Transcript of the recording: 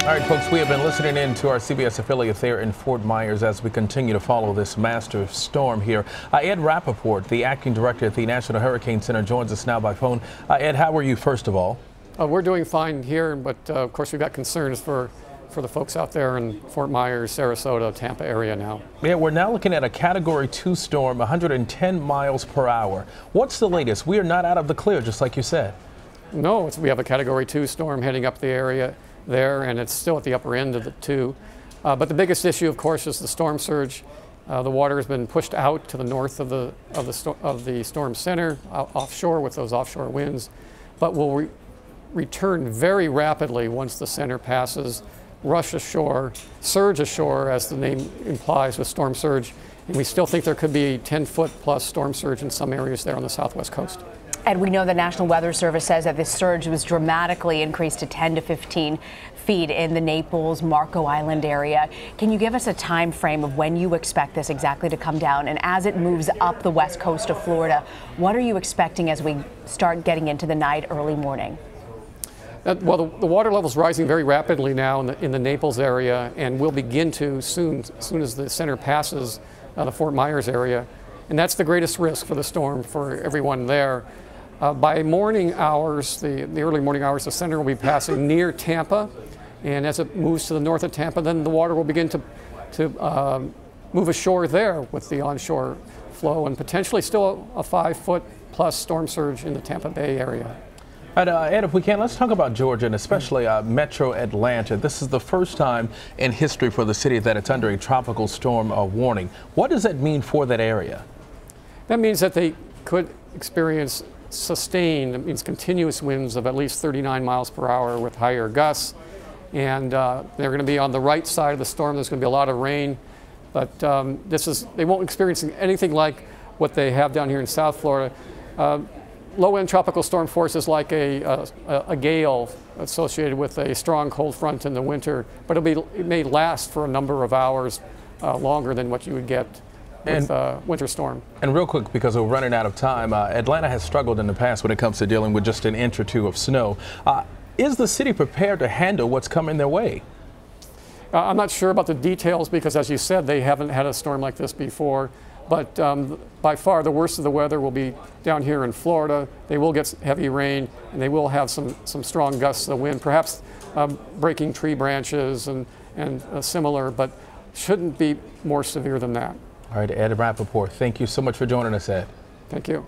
All right, folks, we have been listening in to our CBS affiliate there in Fort Myers as we continue to follow this master storm here. Ed Rappaport, the acting director at the National Hurricane Center, joins us now by phone. Ed, how are you, first of all? We're doing fine here, but of course we've got concerns for the folks out there in Fort Myers, Sarasota, Tampa area now. Yeah, we're now looking at a Category 2 storm, 110 miles per hour. What's the latest? We are not out of the clear, just like you said. No, we have a Category 2 storm heading up the area there, and it's still at the upper end of the 2. But the biggest issue, of course, is the storm surge. The water has been pushed out to the north of the storm center, offshore with those offshore winds, but will return very rapidly once the center passes, rush ashore, surge ashore, as the name implies with storm surge. And we still think there could be 10-foot plus storm surge in some areas there on the southwest coast. And we know the National Weather Service says that this surge was dramatically increased to 10 to 15 feet in the Naples, Marco Island area. Can you give us a time frame of when you expect this exactly to come down? And as it moves up the west coast of Florida, what are you expecting as we start getting into the night, early morning? Well, the water level is rising very rapidly now in the Naples area, and will begin to soon as the center passes the Fort Myers area. And that's the greatest risk for the storm for everyone there. By morning hours, the early morning hours, the center will be passing near Tampa, and as it moves to the north of Tampa, then the water will begin to move ashore there with the onshore flow, and potentially still a 5-foot plus storm surge in the Tampa Bay area. Ed, if we can, let's talk about Georgia and especially Metro Atlanta. This is the first time in history for the city that it's under a tropical storm warning. What does that mean for that area? That means that they could experience sustained, it means continuous winds of at least 39 miles per hour with higher gusts. And they're going to be on the right side of the storm. There's going to be a lot of rain. But they won't experience anything like what they have down here in South Florida. Low-end tropical storm force is like a gale associated with a strong cold front in the winter, but it may last for a number of hours longer than what you would get with winter storm. And real quick, because we're running out of time, Atlanta has struggled in the past when it comes to dealing with just an inch or two of snow. Is the city prepared to handle what's coming their way? I'm not sure about the details because, as you said, they haven't had a storm like this before. But by far the worst of the weather will be down here in Florida. They will get heavy rain, and they will have some strong gusts of wind, perhaps breaking tree branches and similar, but shouldn't be more severe than that. All right, Ed Rappaport, thank you so much for joining us, Ed. Thank you.